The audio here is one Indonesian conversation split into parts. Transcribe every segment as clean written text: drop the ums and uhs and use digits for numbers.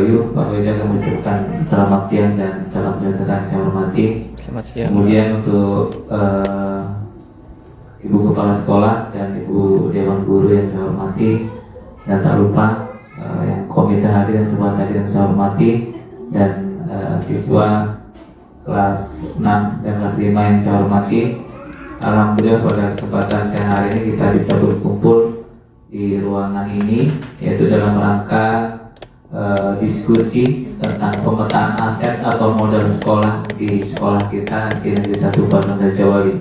Bayu. Pak Bayu akan mengucapkan selamat siang dan salam sejahtera yang saya hormati. Selamat siang. Kemudian untuk Ibu Kepala Sekolah dan Ibu Dewan Guru yang saya hormati, dan tak lupa yang komite hadir dan semua hadir yang saya hormati, dan siswa kelas 6 dan kelas 5 yang saya hormati. Alhamdulillah pada kesempatan siang hari ini kita bisa berkumpul di ruangan ini, yaitu dalam rangka diskusi tentang pemetaan aset atau modal sekolah di sekolah kita di Negeri 1 Bandung Raja Wali.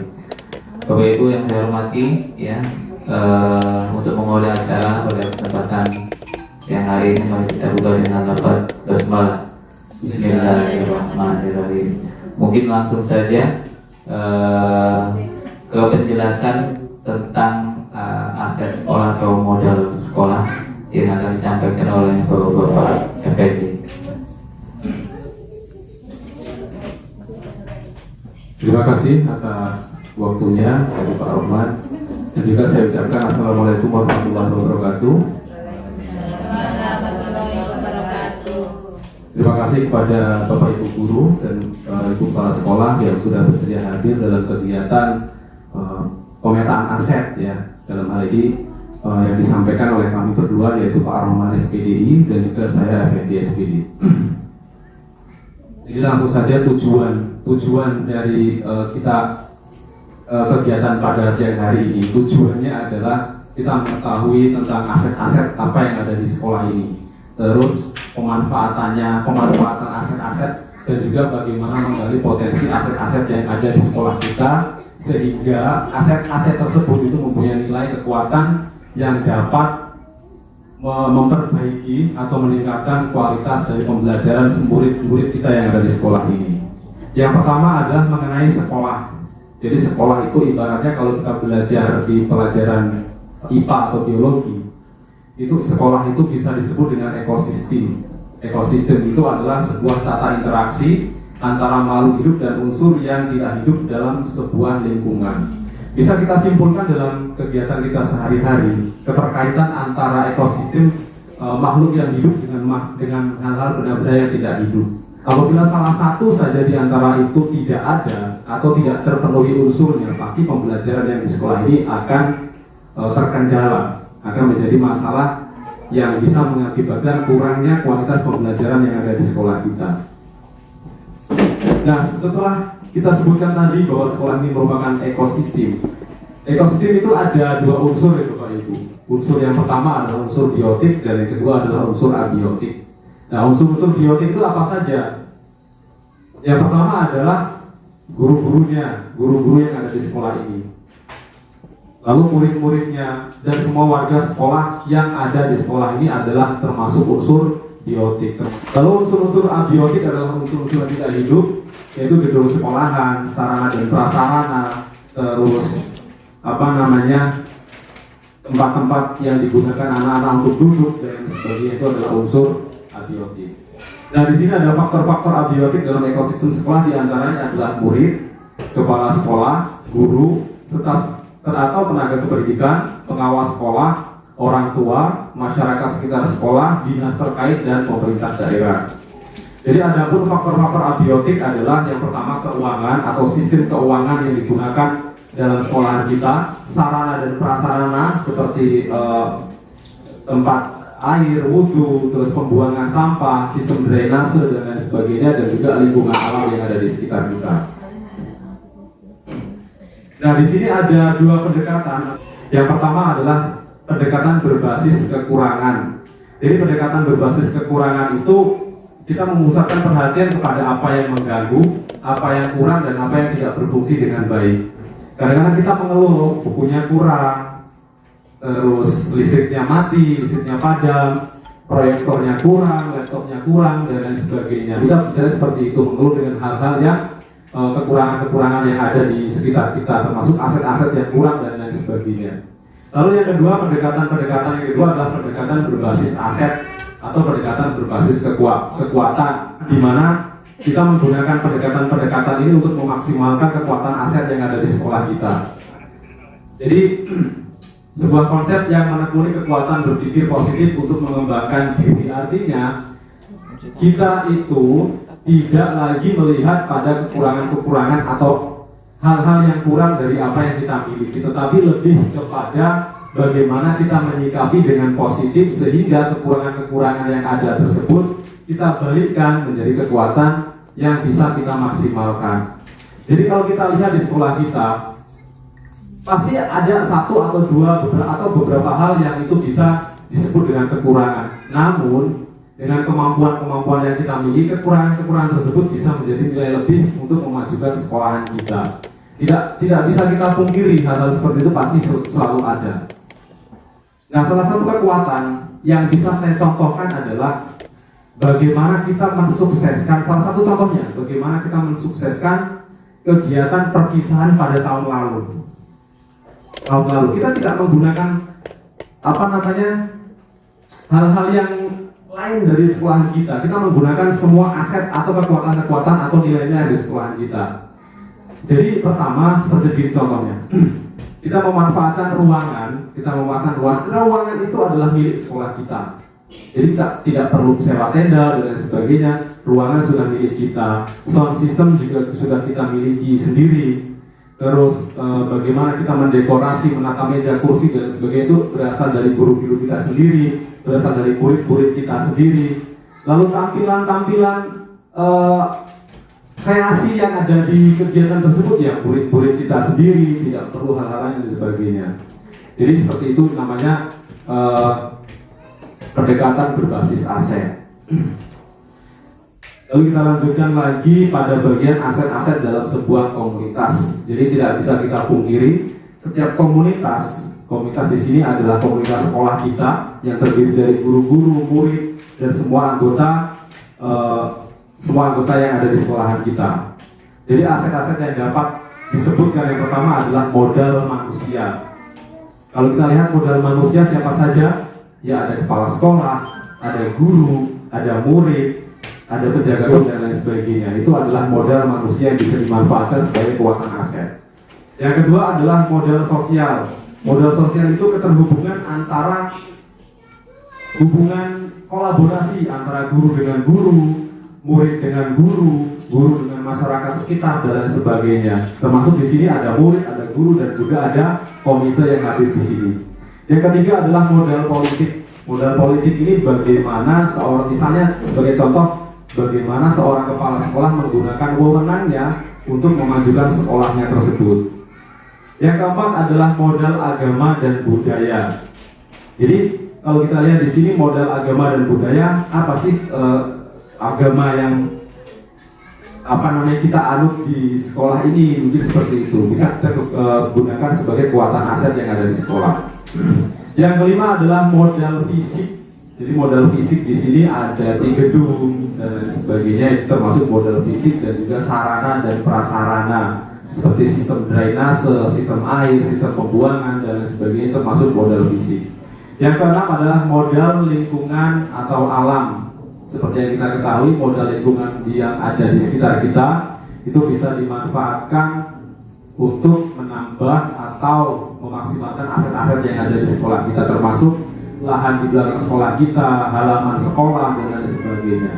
Bapak Ibu yang saya hormati, ya, untuk mengawali acara pada kesempatan siang hari ini, mari kita buka dengan lafaz basmalah. Bismillahirrahmanirrahim. Mungkin langsung saja ke penjelasan tentang aset sekolah atau modal sekolah yang akan disampaikan oleh Bapak Effendi. Terima kasih atas waktunya dari Pak Rohman, dan juga saya ucapkan Assalamualaikum warahmatullahi wabarakatuh. Terima kasih kepada Bapak Ibu Guru dan Ibu Kepala Sekolah yang sudah bersedia hadir dalam kegiatan pemetaan aset, ya, dalam hal ini yang disampaikan oleh kami berdua, yaitu Pak Rohman SPDI dan juga saya Effendi SPD. Jadi langsung saja tujuan dari kita kegiatan pada siang hari ini. Tujuannya adalah kita mengetahui tentang aset-aset apa yang ada di sekolah ini, terus pemanfaatan aset-aset, dan juga bagaimana menggali potensi aset-aset yang ada di sekolah kita, sehingga aset-aset tersebut itu mempunyai nilai kekuatan yang dapat memperbaiki atau meningkatkan kualitas dari pembelajaran murid-murid kita yang ada di sekolah ini. Yang pertama adalah mengenai sekolah. Jadi sekolah itu ibaratnya kalau kita belajar di pelajaran IPA atau biologi, itu sekolah itu bisa disebut dengan ekosistem. Ekosistem itu adalah sebuah tata interaksi antara makhluk hidup dan unsur yang tidak hidup dalam sebuah lingkungan. Bisa kita simpulkan dalam kegiatan kita sehari-hari, keterkaitan antara ekosistem makhluk yang hidup dengan hal-hal benda-benda yang tidak hidup. Apabila salah satu saja di antara itu tidak ada atau tidak terpenuhi unsurnya, pasti pembelajaran yang di sekolah ini akan terkendala, akan menjadi masalah yang bisa mengakibatkan kurangnya kualitas pembelajaran yang ada di sekolah kita. Nah, setelah kita sebutkan tadi bahwa sekolah ini merupakan ekosistem. Ekosistem itu ada dua unsur, ya Bapak Ibu. Unsur yang pertama adalah unsur biotik dan yang kedua adalah unsur abiotik. Nah, unsur-unsur biotik itu apa saja? Yang pertama adalah guru-guru yang ada di sekolah ini. Lalu murid-muridnya dan semua warga sekolah yang ada di sekolah ini adalah termasuk unsur biotik. Lalu unsur-unsur abiotik adalah unsur-unsur yang tidak hidup, yaitu gedung sekolahan, sarana dan prasarana, terus tempat-tempat yang digunakan anak-anak untuk duduk dan sebagainya, itu adalah unsur abiotik. Nah, di sini ada faktor-faktor abiotik dalam ekosistem sekolah, diantaranya adalah murid, kepala sekolah, guru, atau tenaga kependidikan, pengawas sekolah, orang tua, masyarakat sekitar sekolah, dinas terkait, dan pemerintah daerah. Jadi adapun faktor-faktor abiotik adalah yang pertama keuangan atau sistem keuangan yang digunakan dalam sekolah kita, sarana dan prasarana seperti tempat air, wudhu, terus pembuangan sampah, sistem drainase dan lain sebagainya, dan juga lingkungan alam yang ada di sekitar kita. Nah, di sini ada dua pendekatan. Yang pertama adalah pendekatan berbasis kekurangan. Jadi pendekatan berbasis kekurangan itu kita memusatkan perhatian kepada apa yang mengganggu, apa yang kurang, dan apa yang tidak berfungsi dengan baik. Kadang-kadang kita mengeluh, bukunya kurang, terus listriknya mati, listriknya padam, proyektornya kurang, laptopnya kurang, dan lain sebagainya. Kita bisa seperti itu, mengeluh dengan hal-hal yang kekurangan-kekurangan yang ada di sekitar kita, termasuk aset-aset yang kurang dan lain sebagainya. Lalu yang kedua, pendekatan yang kedua adalah pendekatan berbasis aset atau pendekatan berbasis kekuatan, di mana kita menggunakan pendekatan-pendekatan ini untuk memaksimalkan kekuatan aset yang ada di sekolah kita. Jadi sebuah konsep yang menekuni kekuatan berpikir positif untuk mengembangkan diri, artinya kita itu tidak lagi melihat pada kekurangan-kekurangan atau hal-hal yang kurang dari apa yang kita miliki, tetapi lebih kepada bagaimana kita menyikapi dengan positif sehingga kekurangan-kekurangan yang ada tersebut kita balikkan menjadi kekuatan yang bisa kita maksimalkan. Jadi kalau kita lihat di sekolah kita, pasti ada satu atau dua atau beberapa hal yang itu bisa disebut dengan kekurangan. Namun dengan kemampuan-kemampuan yang kita miliki, kekurangan-kekurangan tersebut bisa menjadi nilai lebih untuk memajukan sekolahan kita. Tidak bisa kita pungkiri hal-hal seperti itu pasti selalu ada. Nah, salah satu kekuatan yang bisa saya contohkan adalah bagaimana kita mensukseskan, salah satu contohnya, bagaimana kita mensukseskan kegiatan perpisahan pada tahun lalu. Tahun lalu kita tidak menggunakan hal-hal yang lain dari sekolahan kita. Kita menggunakan semua aset atau kekuatan-kekuatan atau nilai-nilai dari sekolahan kita. Jadi pertama seperti begini contohnya. Kita memanfaatkan ruangan, ruangan itu adalah milik sekolah kita. Jadi kita tidak perlu sewa tenda dan sebagainya. Ruangan sudah milik kita, sound system juga sudah kita miliki sendiri. Terus bagaimana kita mendekorasi, menata meja, kursi dan sebagainya itu berasal dari guru-guru kita sendiri, berasal dari murid-murid kita sendiri. Lalu tampilan-tampilan kreasi yang ada di kegiatan tersebut ya murid-murid kita sendiri, tidak perlu hal-hal lain dan sebagainya. Jadi seperti itu namanya pendekatan berbasis aset. Lalu kita lanjutkan lagi pada bagian aset-aset dalam sebuah komunitas. Jadi tidak bisa kita pungkiri setiap komunitas di sini adalah komunitas sekolah kita yang terdiri dari guru-guru, murid dan semua anggota yang ada di sekolahan kita. Jadi aset-aset yang dapat disebutkan yang pertama adalah modal manusia. Kalau kita lihat modal manusia siapa saja? Ya ada kepala sekolah, ada guru, ada murid, ada penjaga gedung dan lain sebagainya. Itu adalah modal manusia yang bisa dimanfaatkan sebagai kekuatan aset. Yang kedua adalah modal sosial. Modal sosial itu keterhubungan antara hubungan kolaborasi antara guru dengan guru, murid dengan guru dengan masyarakat sekitar dan lain sebagainya. Termasuk di sini ada murid, ada guru dan juga ada komite yang hadir di sini. Yang ketiga adalah modal politik. Modal politik ini bagaimana misalnya sebagai contoh, bagaimana seorang kepala sekolah menggunakan wewenangnya untuk memajukan sekolahnya tersebut. Yang keempat adalah modal agama dan budaya. Jadi kalau kita lihat di sini modal agama dan budaya, apa sih agama yang kita anut di sekolah ini? Mungkin seperti itu bisa kita gunakan sebagai kekuatan aset yang ada di sekolah. Yang kelima adalah modal fisik. Jadi modal fisik di sini ada di gedung dan lain sebagainya, itu termasuk modal fisik dan juga sarana dan prasarana seperti sistem drainase, sistem air, sistem pembuangan dan lain sebagainya, termasuk modal fisik. Yang keenam adalah modal lingkungan atau alam. Seperti yang kita ketahui, modal lingkungan yang ada di sekitar kita itu bisa dimanfaatkan untuk menambah atau memaksimalkan aset-aset yang ada di sekolah kita, termasuk lahan di belakang sekolah kita, halaman sekolah dan lain sebagainya.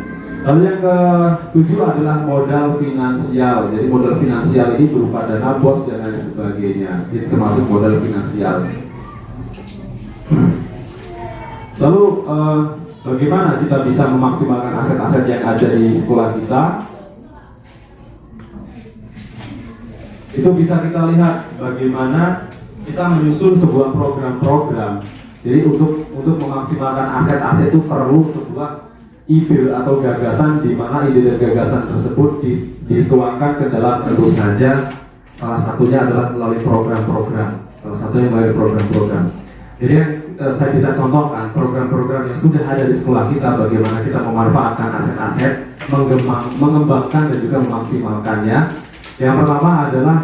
Lalu yang ketujuh adalah modal finansial. Jadi modal finansial ini berupa dana bos dan lain sebagainya. Jadi termasuk modal finansial. Lalu bagaimana kita bisa memaksimalkan aset-aset yang ada di sekolah kita? Itu bisa kita lihat bagaimana kita menyusun sebuah program-program. Jadi untuk memaksimalkan aset-aset itu perlu sebuah ide atau gagasan, di mana ide dan gagasan tersebut dituangkan ke dalam, tentu saja salah satunya adalah melalui program-program. Jadi yang saya bisa contohkan program-program yang sudah ada di sekolah kita, bagaimana kita memanfaatkan aset-aset, mengembangkan dan juga memaksimalkannya. Yang pertama adalah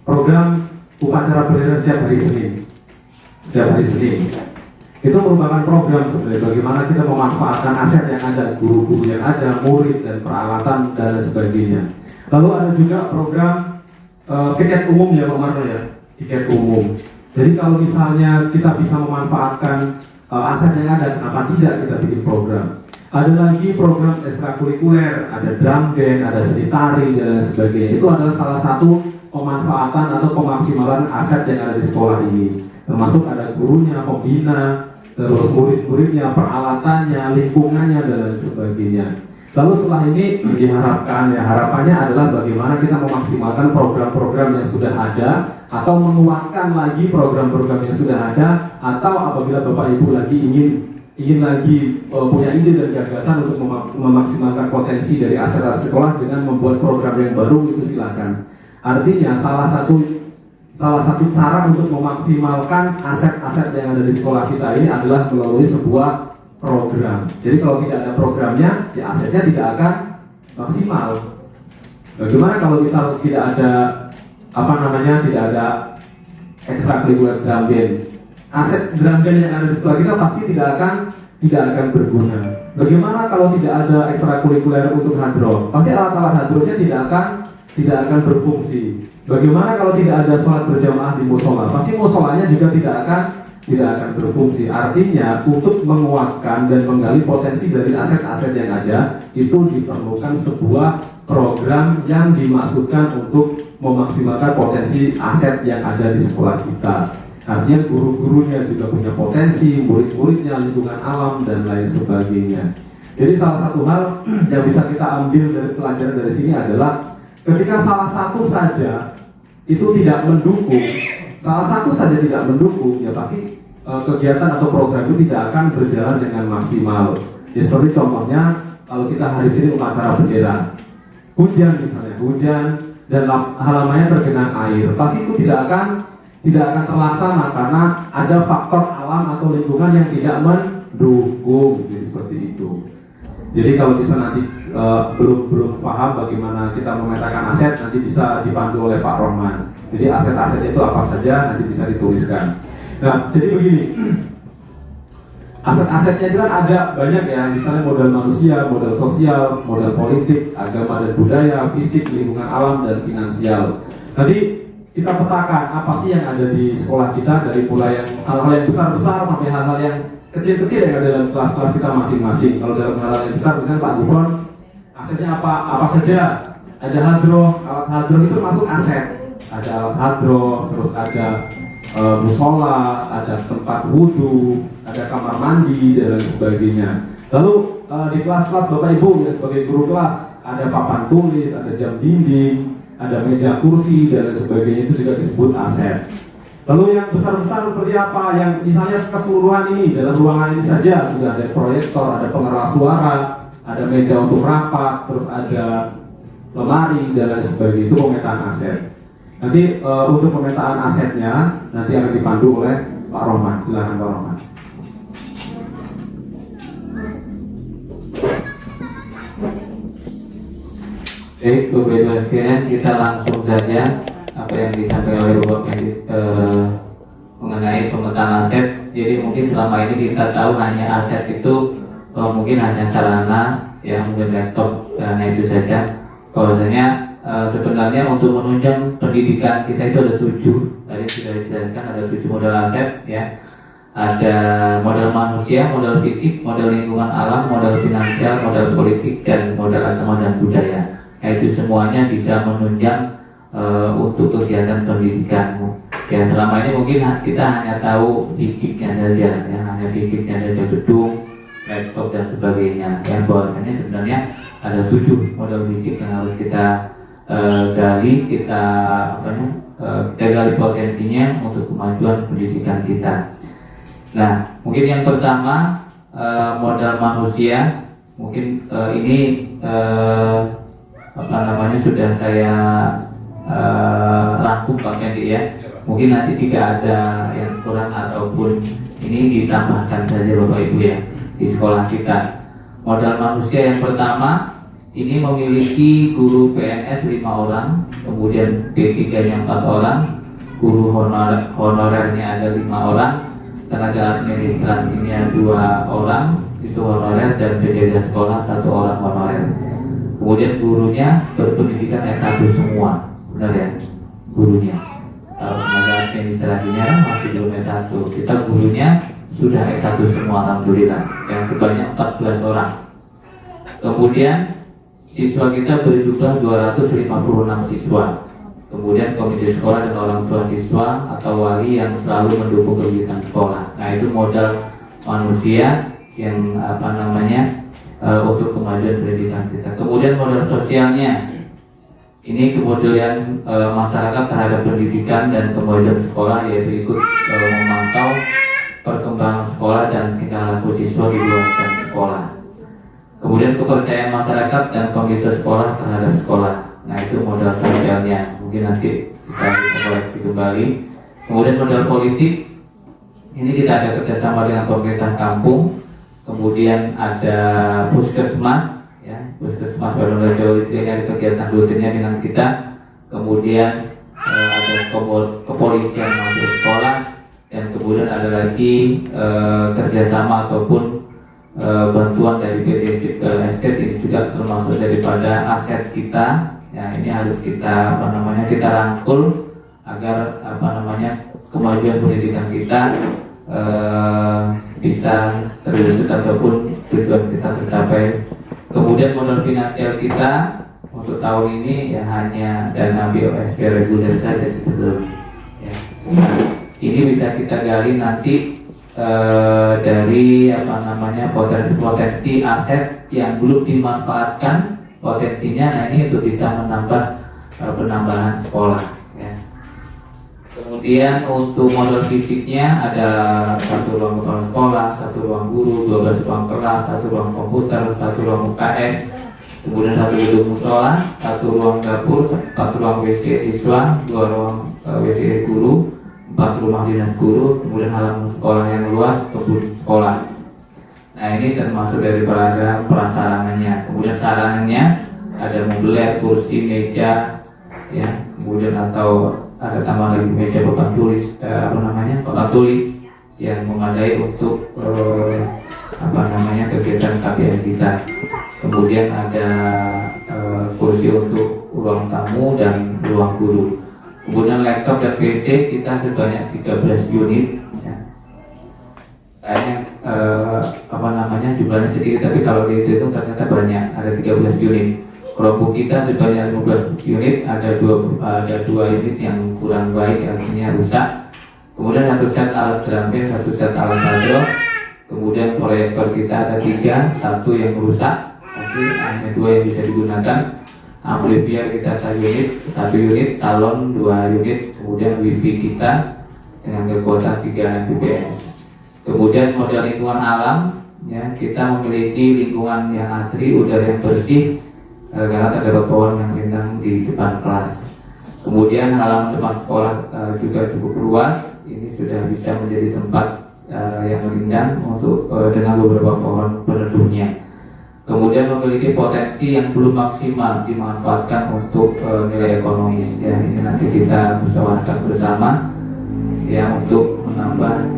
program upacara bendera setiap hari Senin. Itu merupakan program sebenarnya bagaimana kita memanfaatkan aset yang ada, guru-guru yang ada, murid dan peralatan dan sebagainya. Lalu ada juga program tiket umum ya Pak Marno ya, tiket umum. Jadi kalau misalnya kita bisa memanfaatkan aset yang ada, kenapa tidak kita bikin program? Ada lagi program ekstrakurikuler, ada drum band, ada seni tari, dan lain sebagainya. Itu adalah salah satu pemanfaatan atau pemaksimalan aset yang ada di sekolah ini. Termasuk ada gurunya, pembina, terus murid-muridnya, peralatannya, lingkungannya, dan lain sebagainya. Lalu setelah ini diharapkan, ya harapannya adalah bagaimana kita memaksimalkan program-program yang sudah ada, atau menguatkan lagi program-program yang sudah ada, atau apabila Bapak Ibu lagi ingin lagi punya ide dan gagasan untuk memaksimalkan potensi dari aset-aset sekolah dengan membuat program yang baru, itu silakan. Artinya salah satu cara untuk memaksimalkan aset-aset yang ada di sekolah kita ini adalah melalui sebuah program. Jadi kalau tidak ada programnya, ya asetnya tidak akan maksimal. Bagaimana kalau misal tidak ada tidak ada ekstrakurikuler drum band? Aset drum band yang ada di sekolah kita pasti tidak akan berguna. Bagaimana kalau tidak ada ekstrakurikuler untuk hadroh? Pasti alat-alat hadrohnya tidak akan berfungsi. Bagaimana kalau tidak ada sholat berjamaah di musola? Pasti musolanya juga tidak akan berfungsi. Artinya untuk menguatkan dan menggali potensi dari aset-aset yang ada, itu diperlukan sebuah program yang dimaksudkan untuk memaksimalkan potensi aset yang ada di sekolah kita. Artinya guru-gurunya juga punya potensi, murid-muridnya, lingkungan alam, dan lain sebagainya. Jadi salah satu hal yang bisa kita ambil dari pelajaran dari sini adalah ketika salah satu saja itu tidak mendukung, ya pasti kegiatan atau program itu tidak akan berjalan dengan maksimal. Ya, seperti contohnya kalau kita hari ini upacara bendera, hujan misalnya, dan halamannya tergenang air, pasti itu tidak akan terlaksana karena ada faktor alam atau lingkungan yang tidak mendukung. Jadi seperti itu. Jadi kalau bisa nanti belum paham bagaimana kita memetakan aset, nanti bisa dipandu oleh Pak Rohman. Jadi aset-aset itu apa saja nanti bisa dituliskan. Nah, jadi begini, aset-asetnya itu kan ada banyak ya, misalnya modal manusia, modal sosial, modal politik, agama dan budaya, fisik, lingkungan alam, dan finansial. Nanti kita petakan apa sih yang ada di sekolah kita, dari mulai yang hal-hal yang besar-besar sampai hal-hal yang kecil-kecil yang ada dalam kelas-kelas kita masing-masing. Kalau dalam hal yang besar, misalnya Pak Gubron, asetnya apa saja? Ada hadroh, alat hadroh itu masuk aset. Ada alat hadroh, terus ada musola, ada tempat wudhu, ada kamar mandi, dan lain sebagainya. Lalu di kelas-kelas Bapak Ibu ya sebagai guru kelas, ada papan tulis, ada jam dinding, ada meja kursi, dan lain sebagainya, itu juga disebut aset. Lalu yang besar-besar seperti apa? Yang misalnya keseluruhan ini, dalam ruangan ini saja sudah ada proyektor, ada pengeras suara, ada meja untuk rapat, terus ada lemari, dan lain sebagainya, itu pemetaan aset. Nanti untuk pemetaan asetnya nanti akan dipandu oleh Pak Rohman. Silakan Pak Rohman. Baik, Bapak Ibu sekalian, kita langsung saja apa yang disampaikan oleh Bapak Medis mengenai pemetaan aset. Jadi mungkin selama ini kita tahu hanya aset itu mungkin hanya sarana, ya mungkin laptop, dan itu saja. Bahwasanya sebenarnya untuk menunjang pendidikan kita itu ada 7. Tadi sudah dijelaskan ada 7 modal aset, ya. Ada modal manusia, modal fisik, modal lingkungan alam, modal finansial, modal politik, dan modal agama dan budaya. Nah, itu semuanya bisa menunjang untuk kegiatan pendidikanmu. Ya selama ini mungkin kita hanya tahu fisiknya saja, ya hanya fisiknya saja, gedung, laptop, dan sebagainya. Yang bahwasanya sebenarnya ada 7 modal fisik yang harus kita gali, kita gali potensinya untuk kemajuan pendidikan kita. Nah, mungkin yang pertama modal manusia, mungkin ini sudah saya rangkum Pak Mendi ya. Mungkin nanti jika ada yang kurang ataupun ini ditambahkan saja Bapak Ibu ya di sekolah kita. Modal manusia yang pertama ini memiliki guru PNS 5 orang, kemudian P3-nya 4 orang, guru honorernya ada 5 orang, tenaga administrasinya 2 orang, itu honorer, dan penjaga sekolah 1 orang honorer. Kemudian gurunya berpendidikan S1 semua, benar ya? Gurunya. Kalau tenaga administrasinya masih belum S1, kita gurunya sudah S1 semua, alhamdulillah. Yang sebanyak 14 orang. Kemudian siswa kita berjumlah 256 siswa. Kemudian komite sekolah dan orang tua siswa atau wali yang selalu mendukung kegiatan sekolah. Nah, itu modal manusia yang untuk kemajuan pendidikan kita. Kemudian modal sosialnya, ini kemudian masyarakat terhadap pendidikan dan kemajuan sekolah, yaitu ikut memantau perkembangan sekolah dan tingkah laku siswa di luar jam sekolah. Kemudian kepercayaan masyarakat dan komite sekolah terhadap sekolah. Nah, itu modal sosialnya, mungkin nanti bisa kita koreksi kembali. Kemudian modal politik, ini kita ada kerjasama dengan pemerintah kampung. Kemudian ada puskesmas, ya, puskesmas Badung-Rejo itu ada kegiatan rutinnya dengan kita. Kemudian ada kepolisian masuk sekolah, dan kemudian ada lagi kerjasama ataupun bantuan dari PT Civil Estate. Ini juga termasuk daripada aset kita. Ya, ini harus kita kita rangkul agar kemajuan pendidikan kita bisa terwujud ataupun tujuan kita tercapai. Kemudian modal finansial kita untuk tahun ini ya hanya dana BOSP reguler saja sebetulnya. Ya. Nah, ini bisa kita gali nanti dari potensi aset yang belum dimanfaatkan potensinya. Nah, ini untuk bisa menambah penambahan sekolah, ya. Kemudian untuk modal fisiknya ada 1 ruang kepala sekolah, 1 ruang guru, 12 ruang kelas, 1 ruang komputer, 1 ruang UKS, kemudian 1 gedung musola, 1 ruang dapur, 4 ruang WC siswa, 2 ruang WC guru, 4 rumah dinas guru, kemudian halaman sekolah yang luas, kebun sekolah. Nah, ini termasuk dari prasarananya. Kemudian sarananya ada mobilier, kursi, meja, ya. Kemudian atau ada tambah lagi meja papan tulis, papan tulis yang memadai untuk kegiatan KPM kita. Kemudian ada kursi untuk ruang tamu dan ruang guru. Kemudian laptop dan PC kita sebanyak 13 unit. Ya. Kayaknya jumlahnya sedikit, tapi kalau dihitung ternyata banyak, ada 13 unit. Kelompok kita sebanyak 15 unit, ada dua unit yang kurang baik, artinya rusak. Kemudian 1 set alat drum band, 1 set alat radio. Kemudian proyektor kita ada 3, 1 yang rusak, tapi hanya 2 yang bisa digunakan. Amplifier kita 1 unit, salon 2 unit. Kemudian wifi kita dengan kekuatan 3 Mbps. Kemudian modal lingkungan alam, ya, kita memiliki lingkungan yang asri, udara yang bersih, karena terdapat pohon yang rindang di depan kelas. Kemudian halaman depan sekolah juga cukup luas. Ini sudah bisa menjadi tempat yang rindang dengan beberapa pohon peneduhnya. Kemudian memiliki potensi yang belum maksimal dimanfaatkan untuk nilai ekonomis. Ya, ini nanti kita musyawarahkan bersama, ya, untuk menambah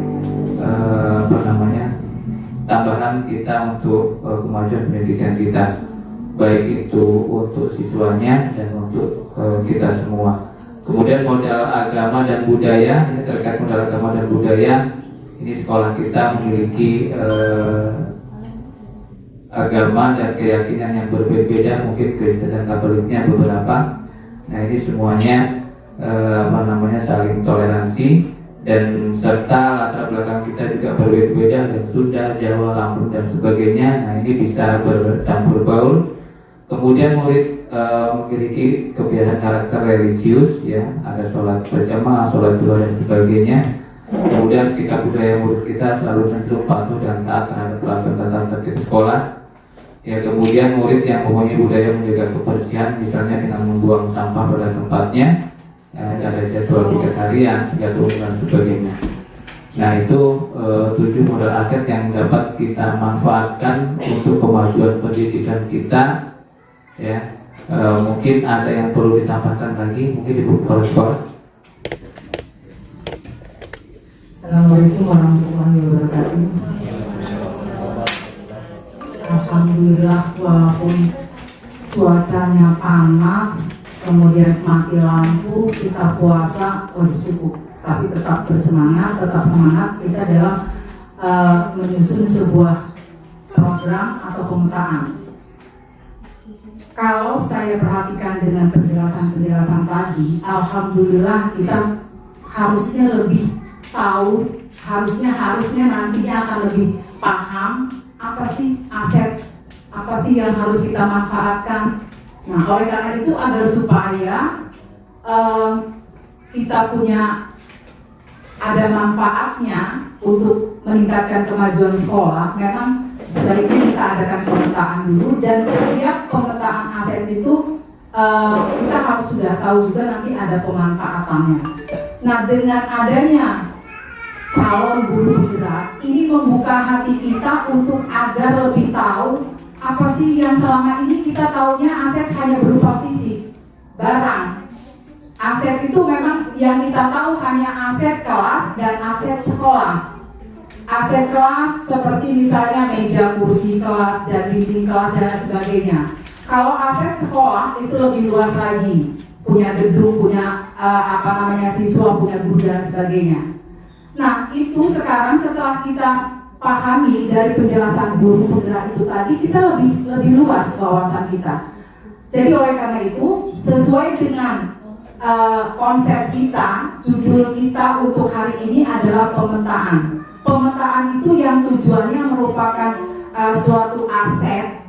tambahan kita untuk kemajuan pendidikan kita, baik itu untuk siswanya dan untuk kita semua. Kemudian modal agama dan budaya, ini terkait modal agama dan budaya. Ini sekolah kita memiliki agama dan keyakinan yang berbeda, mungkin Kristen dan Katoliknya beberapa. Nah, ini semuanya saling toleransi, dan serta latar belakang kita juga berbeda-beda, dan Sunda, Jawa, Lampung dan sebagainya. Nah, ini bisa bercampur baur. Kemudian murid memiliki kebiasaan karakter religius, ya, ada sholat berjamaah, sholat duha dan sebagainya. Kemudian sikap budaya murid kita selalu cenderung patuh dan taat terhadap peraturan tata tertib sekolah. Ya, kemudian murid yang mempunyai budaya menjaga kebersihan, misalnya dengan membuang sampah pada tempatnya, ya, ada jadwal piket harian, jadwal dan sebagainya. Nah, itu 7 modal aset yang dapat kita manfaatkan untuk kemajuan pendidikan kita. Ya, mungkin ada yang perlu ditambahkan lagi, mungkin Ibu Kepala Sekolah. Assalamualaikum warahmatullahi wabarakatuh. Alhamdulillah, walaupun cuacanya panas, kemudian mati lampu, kita puasa, cukup. Tapi tetap bersemangat, tetap semangat kita dalam menyusun sebuah program atau pemetaan. kalau saya perhatikan dengan penjelasan-penjelasan tadi, alhamdulillah kita harusnya lebih tahu, harusnya nantinya akan lebih paham apa sih aset, apa sih yang harus kita manfaatkan. Nah, oleh karena itu agar supaya kita punya ada manfaatnya untuk meningkatkan kemajuan sekolah, memang sebaiknya kita adakan pemetaan dulu, dan setiap pemetaan aset itu kita harus sudah tahu juga nanti ada pemanfaatannya. Nah, dengan adanya calon guru penggerak ini membuka hati kita untuk agar lebih tahu apa sih yang selama ini kita taunya aset hanya berupa fisik, barang. Aset itu memang yang kita tahu hanya aset kelas dan aset sekolah. Aset kelas seperti misalnya meja, kursi kelas, dinding kelas dan sebagainya. Kalau aset sekolah itu lebih luas lagi, punya gedung, punya siswa, punya guru dan sebagainya. Nah, itu sekarang setelah kita pahami dari penjelasan guru penggerak itu tadi, kita lebih luas wawasan kita. Jadi oleh karena itu, sesuai dengan konsep kita, judul kita untuk hari ini adalah pemetaan. Pemetaan itu yang tujuannya merupakan suatu aset.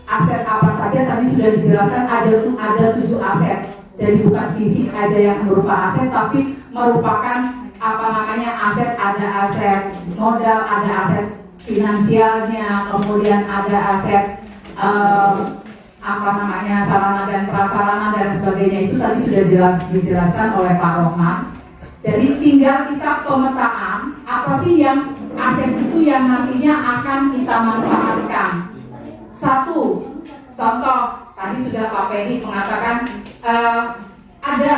Aset apa saja tadi sudah dijelaskan, ada 7 aset. Jadi bukan fisik aja yang berupa aset, tapi merupakan aset. Ada aset modal, ada aset finansialnya, kemudian ada aset sarana dan prasarana dan sebagainya. Itu tadi sudah dijelaskan oleh Pak Rohman. Jadi tinggal kita pemetaan apa sih yang aset itu yang nantinya akan kita manfaatkan. Satu contoh, tadi sudah Pak Pedi mengatakan ada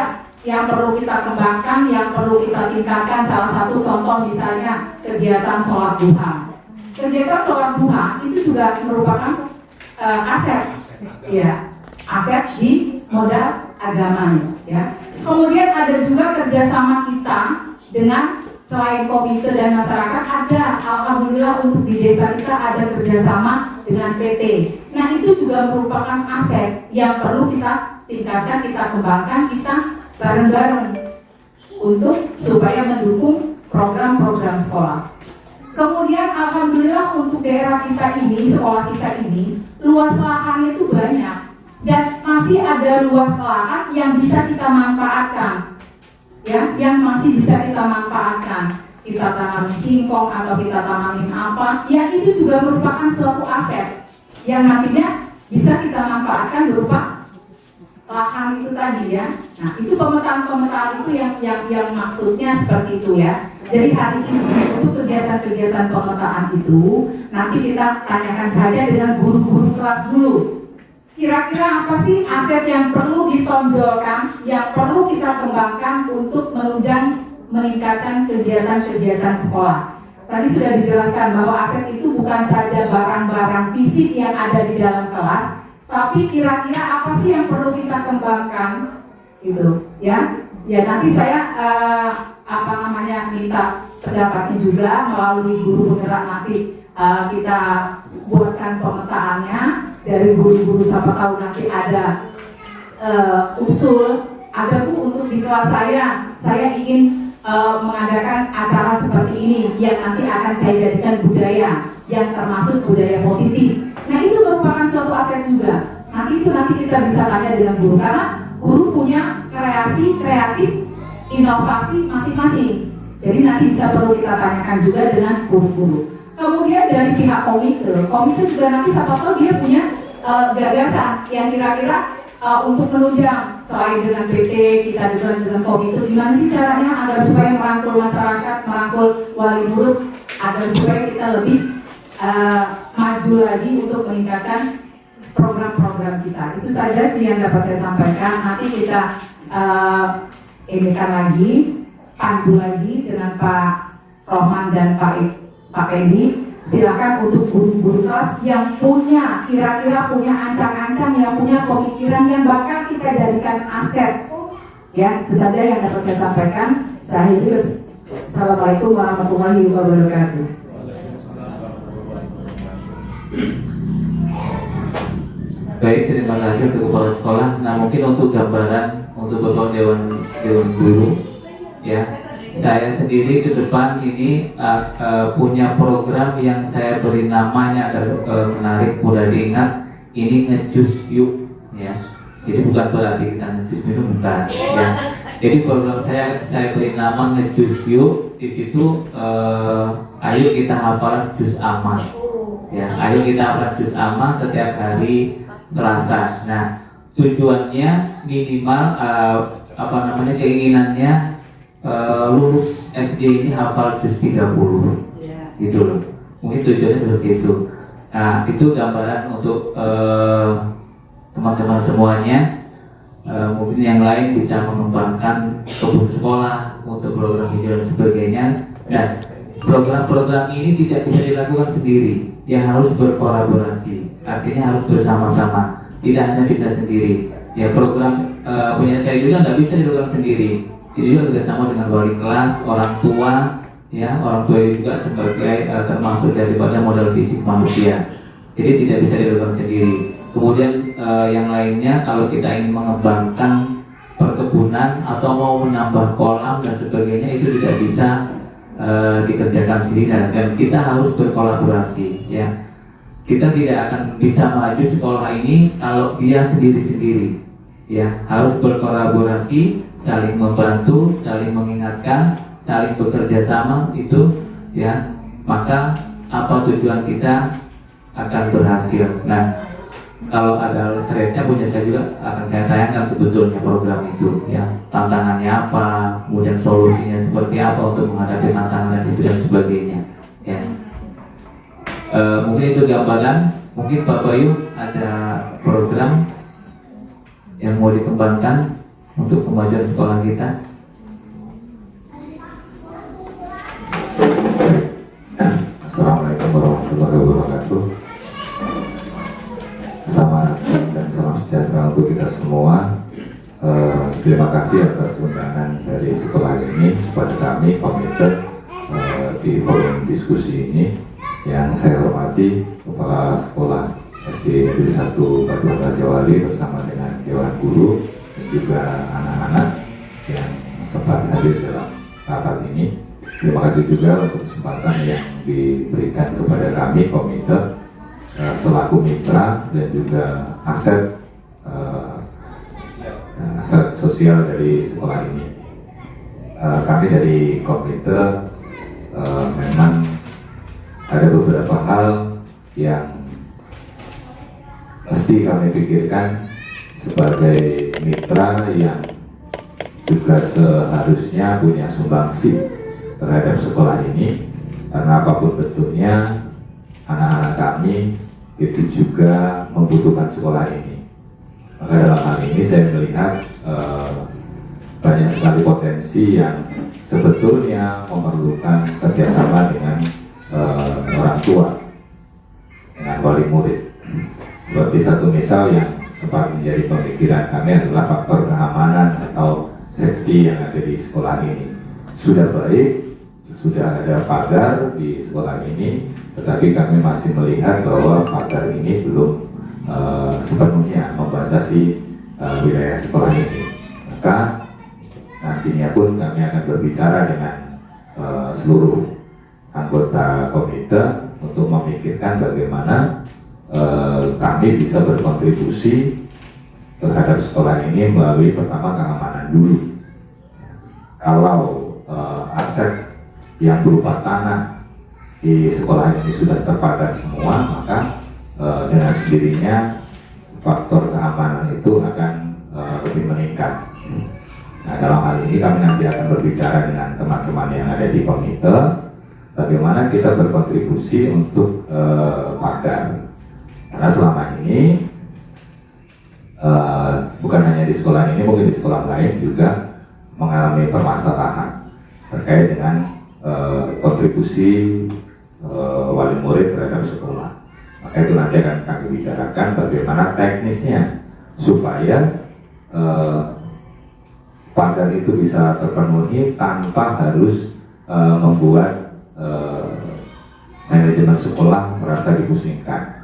yang perlu kita kembangkan, yang perlu kita tingkatkan. Salah satu contoh misalnya kegiatan sholat duha. Kegiatan sholat duha itu juga merupakan aset, ya, aset di modal agamanya, ya. Kemudian ada juga kerjasama kita dengan selain komite dan masyarakat, ada alhamdulillah untuk di desa kita ada kerjasama dengan PT. Nah, itu juga merupakan aset yang perlu kita tingkatkan, kita kembangkan, kita bareng-bareng untuk supaya mendukung program-program sekolah. Kemudian alhamdulillah untuk daerah kita ini, sekolah kita ini, luas lahannya itu banyak dan masih ada luas lahan yang bisa kita manfaatkan, ya, yang masih bisa kita manfaatkan. Kita tanami singkong atau kita tanamin apa, ya itu juga merupakan suatu aset yang nantinya bisa kita manfaatkan berupa lahan itu tadi, ya. Nah, itu pemetaan itu yang maksudnya seperti itu, ya. Jadi hari ini untuk kegiatan-kegiatan pemetaan itu nanti kita tanyakan saja dengan guru-guru kelas dulu. Kira-kira apa sih aset yang perlu ditonjolkan, yang perlu kita kembangkan untuk menunjang meningkatkan kegiatan-kegiatan sekolah. Tadi sudah dijelaskan bahwa aset itu bukan saja barang-barang fisik yang ada di dalam kelas, tapi kira-kira apa sih yang perlu kita kembangkan, gitu, ya. Ya nanti saya minta pendapatnya juga melalui guru penggerak, nanti kita buatkan pemetaannya dari guru-guru, siapa tahu nanti ada usul, ada Bu untuk di kelas saya ingin mengadakan acara seperti ini yang nanti akan saya jadikan budaya yang termasuk budaya positif. Nah, itu merupakan suatu aset juga. Nanti kita bisa tanya dengan guru, karena guru punya kreatif, inovasi masing-masing. Jadi nanti bisa perlu kita tanyakan juga dengan guru-guru. Kemudian dari pihak komite juga nanti siapa tahu dia punya gagasan yang kira-kira untuk menunjang, selain dengan PT, kita juga dengan komite, gimana sih caranya agar supaya merangkul masyarakat, merangkul wali murid, agar supaya kita lebih maju lagi untuk meningkatkan program-program kita. Itu saja sih yang dapat saya sampaikan. Nanti kita pandu lagi dengan Pak Rohman dan Pak Edi. Silakan untuk guru-guru kelas yang kira-kira punya ancang-ancang, yang punya pemikiran yang bakal kita jadikan aset. Ya, itu saja yang dapat saya sampaikan. Saya akhiri. Assalamualaikum warahmatullahi wabarakatuh. Baik, terima kasih untuk kepala sekolah. Nah, mungkin untuk gambaran untuk Bapak Dewan Guru, ya, saya sendiri ke depan ini punya program yang saya beri namanya agar menarik, mudah diingat. Ini ngejus yuk, ya. Jadi bukan berarti kita ngejus minum, bukan. Ya. Jadi program saya beri nama ngejus yuk. Di situ ayo kita hafal juz amma. Ya, ayo kita hafal juz amma setiap hari Selasa. Nah, tujuannya minimal keinginannya lulus SD ini hafal juz 30. Gitu loh. Mungkin tujuannya seperti itu. Nah, itu gambaran untuk teman-teman semuanya. Mungkin yang lain bisa mengembangkan kebun sekolah untuk program hijau dan sebagainya. Dan program-program ini tidak bisa dilakukan sendiri, ya harus berkolaborasi, artinya harus bersama-sama, tidak hanya bisa sendiri. Ya, program punya saya juga nggak bisa dilakukan sendiri, itu juga bersama dengan wali kelas, orang tua, ya orang tua juga sebagai termasuk daripada modal fisik manusia, jadi tidak bisa dilakukan sendiri. Kemudian yang lainnya, kalau kita ingin mengembangkan perkebunan atau mau menambah kolam dan sebagainya, itu tidak bisa dikerjakan sendiri, dan kita harus berkolaborasi, ya. Kita tidak akan bisa maju sekolah ini kalau dia sendiri-sendiri, ya. Harus berkolaborasi, saling membantu, saling mengingatkan, saling bekerja sama, itu, ya. Maka apa tujuan kita akan berhasil. Nah, kalau ada slide-nya punya saya juga akan saya tayangkan sebetulnya program itu, ya, tantangannya apa, kemudian solusinya seperti apa untuk menghadapi tantangan itu dan sebagainya, ya. Mungkin itu gambaran. Mungkin Pak Bayu ada program yang mau dikembangkan untuk kemajuan sekolah kita. Assalamualaikum warahmatullahi wabarakatuh. Selamat dan salam sejahtera untuk kita semua. Terima kasih atas undangan dari sekolah ini kepada kami komite di forum diskusi ini. Yang saya hormati Kepala Sekolah SD Negeri 1 Batuhan Raja Wali bersama dengan Dewan Guru dan juga anak-anak yang sempat hadir dalam rapat ini. Terima kasih juga untuk kesempatan yang diberikan kepada kami komite selaku mitra dan juga aset sosial dari sekolah ini. Kami dari komite memang ada beberapa hal yang mesti kami pikirkan sebagai mitra yang juga seharusnya punya sumbangsi terhadap sekolah ini, karena apapun bentuknya anak-anak kami itu juga membutuhkan sekolah ini. Maka dalam hal ini saya melihat banyak sekali potensi yang sebetulnya memerlukan kerjasama dengan orang tua, dengan wali murid. Seperti satu misal yang sempat menjadi pemikiran kami adalah faktor keamanan atau safety yang ada di sekolah ini. Sudah baik, sudah ada pagar di sekolah ini, tetapi kami masih melihat bahwa pagar ini belum sepenuhnya membatasi wilayah sekolah ini. Maka nantinya pun kami akan berbicara dengan seluruh anggota komite untuk memikirkan bagaimana kami bisa berkontribusi terhadap sekolah ini melalui pertama keamanan dulu. Kalau aset yang berupa tanah di sekolah ini sudah terpagar semua, maka dengan sendirinya faktor keamanan itu akan lebih meningkat. Nah, dalam hal ini kami nanti akan berbicara dengan teman-teman yang ada di komite bagaimana kita berkontribusi untuk pagar. Karena selama ini bukan hanya di sekolah ini, mungkin di sekolah lain juga mengalami permasalahan terkait dengan kontribusi wali murid terhadap sekolah. Maka itu nanti akan kami bicarakan bagaimana teknisnya supaya pagar itu bisa terpenuhi tanpa harus membuat manajemen sekolah merasa dipusingkan.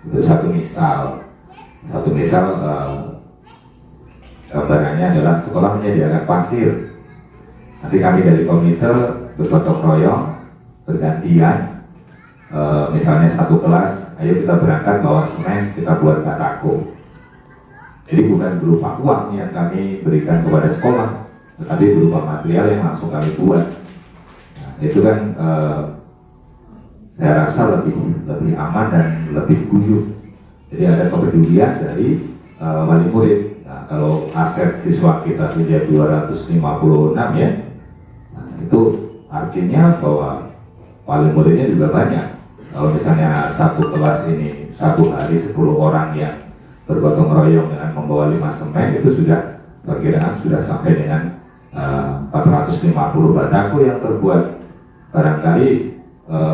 Itu satu misal. Satu misal gambarannya adalah sekolah menyediakan pasir. Nanti kami dari komite bergotong royong, bergantian, misalnya satu kelas, ayo kita berangkat bawa semen, kita buat batako. Jadi bukan berupa uang yang kami berikan kepada sekolah, tetapi berupa material yang langsung kami buat. Nah, itu kan saya rasa lebih aman dan lebih guyup. Jadi ada kepedulian dari wali murid. Nah, kalau aset siswa kita saja 256 ya, nah, itu artinya bahwa wali muridnya juga banyak. Kalau misalnya satu kelas ini satu hari 10 orang yang bergotong royong dengan membawa 5 semen, itu sudah perkiraan sudah sampai dengan 450 batako yang terbuat. Barangkali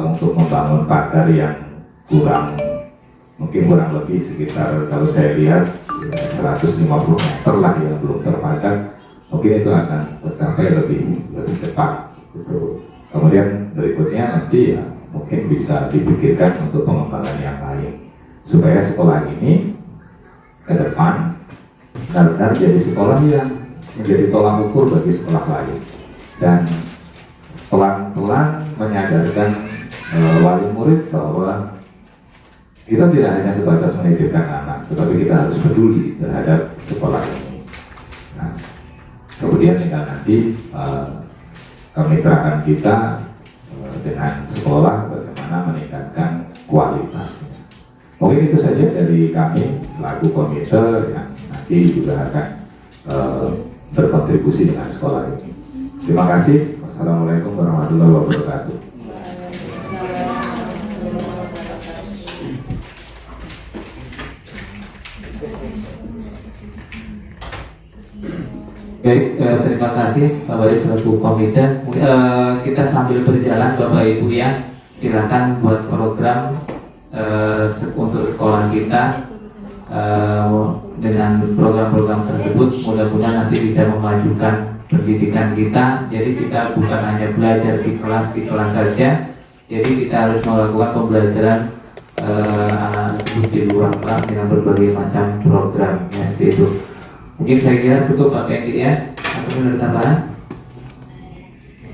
untuk membangun pagar yang mungkin kurang lebih sekitar, kalau saya lihat 150 meter lah yang belum terpagar, mungkin itu akan tercapai lebih cepat gitu. Kemudian berikutnya nanti ya mungkin bisa dipikirkan untuk pengembangan yang lain supaya sekolah ini ke depan benar-benar jadi sekolah yang menjadi tolak ukur bagi sekolah lain, dan pelan-pelan menyadarkan wali murid bahwa kita tidak hanya sebatas menitipkan anak, tetapi kita harus peduli terhadap sekolah ini. Nah, kemudian tinggal nanti kemitraan kita dengan sekolah bagaimana meningkatkan kualitasnya. Mungkin itu saja dari kami selaku komite yang nanti juga akan berkontribusi dengan sekolah ini. Terima kasih. Wassalamualaikum warahmatullahi wabarakatuh. Baik, terima kasih Bapak Ibu selaku komite. Kita sambil berjalan Bapak Ibu ya, silakan buat program untuk sekolah kita. Dengan program-program tersebut mudah-mudahan nanti bisa memajukan pendidikan kita. Jadi kita bukan hanya belajar di kelas saja. Jadi kita harus melakukan pembelajaran anak tersebut di luar kelas dengan berbagai macam program ya, seperti itu. Mungkin saya kira cukup Pak Pendi ya. Atau menurut tambahan?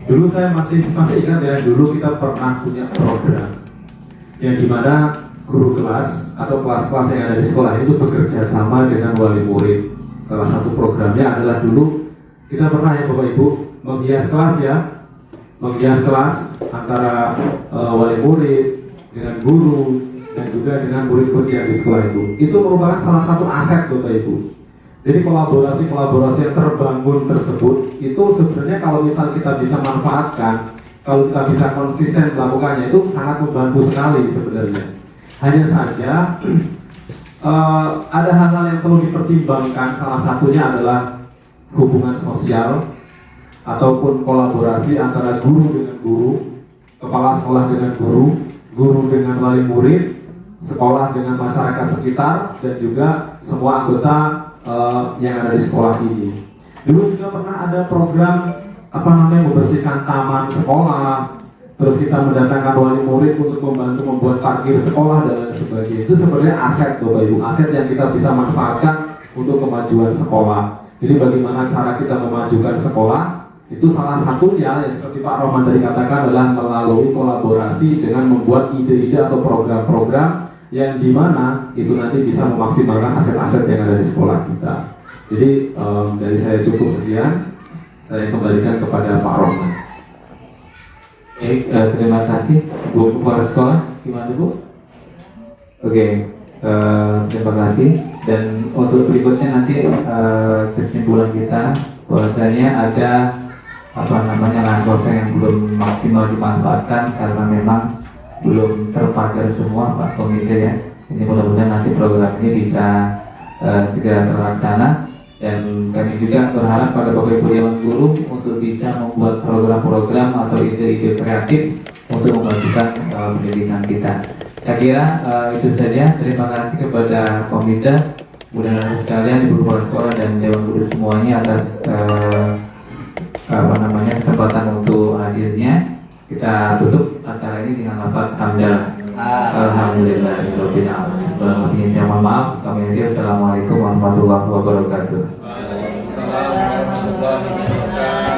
Dulu saya masih ingat ya, dulu kita pernah punya program yang dimana guru kelas atau kelas-kelas yang ada di sekolah itu bekerja sama dengan wali murid. Salah satu programnya adalah dulu kita pernah ya Bapak Ibu menghias kelas ya, menghias kelas antara wali murid dengan guru dan juga dengan murid-murid yang di sekolah itu. Itu merupakan salah satu aset Bapak Ibu. Jadi kolaborasi yang terbangun tersebut itu sebenarnya kalau misal kita bisa manfaatkan, kalau kita bisa konsisten melakukannya, itu sangat membantu sekali sebenarnya. Hanya saja ada hal-hal yang perlu dipertimbangkan. Salah satunya adalah hubungan sosial ataupun kolaborasi antara guru dengan guru, kepala sekolah dengan guru, guru dengan wali murid, sekolah dengan masyarakat sekitar, dan juga semua anggota yang ada di sekolah ini. Dulu juga pernah ada program membersihkan taman sekolah. Terus kita mendatangkan wali murid untuk membantu membuat parkir sekolah dan lain sebagainya. Itu sebenarnya aset Bapak Ibu, aset yang kita bisa manfaatkan untuk kemajuan sekolah. Jadi bagaimana cara kita memajukan sekolah, itu salah satunya ya seperti Pak Rohman tadi katakan adalah melalui kolaborasi dengan membuat ide-ide atau program-program yang dimana itu nanti bisa memaksimalkan aset-aset yang ada di sekolah kita. Jadi dari saya cukup sekian, saya kembalikan kepada Pak Rohman. Baik, terima kasih Bu Kepala Sekolah. Gimana Bu? Oke, terima kasih. Dan untuk berikutnya nanti kesimpulan kita bahwasanya ada lahan kosong yang belum maksimal dimanfaatkan karena memang belum terpagar semua Pak Komite ya. Ini mudah-mudahan nanti program ini bisa segera terlaksana. Dan kami juga berharap pada Bapak Ibu Dewan Guru untuk bisa membuat program-program atau ide-ide kreatif untuk memajukan pendidikan kita. Saya kira itu saja. Terima kasih kepada komite, mudah-mudahan sekalian Ibu Kepala Sekolah dan Dewan Guru semuanya atas kesempatan untuk hadirnya. Kita tutup acara ini dengan lafaz hamdalah. Alhamdulillah. ini saya mohon maaf. Kami akhiri. Assalamualaikum warahmatullahi wabarakatuh. Waalaikumsalam warahmatullahi wabarakatuh.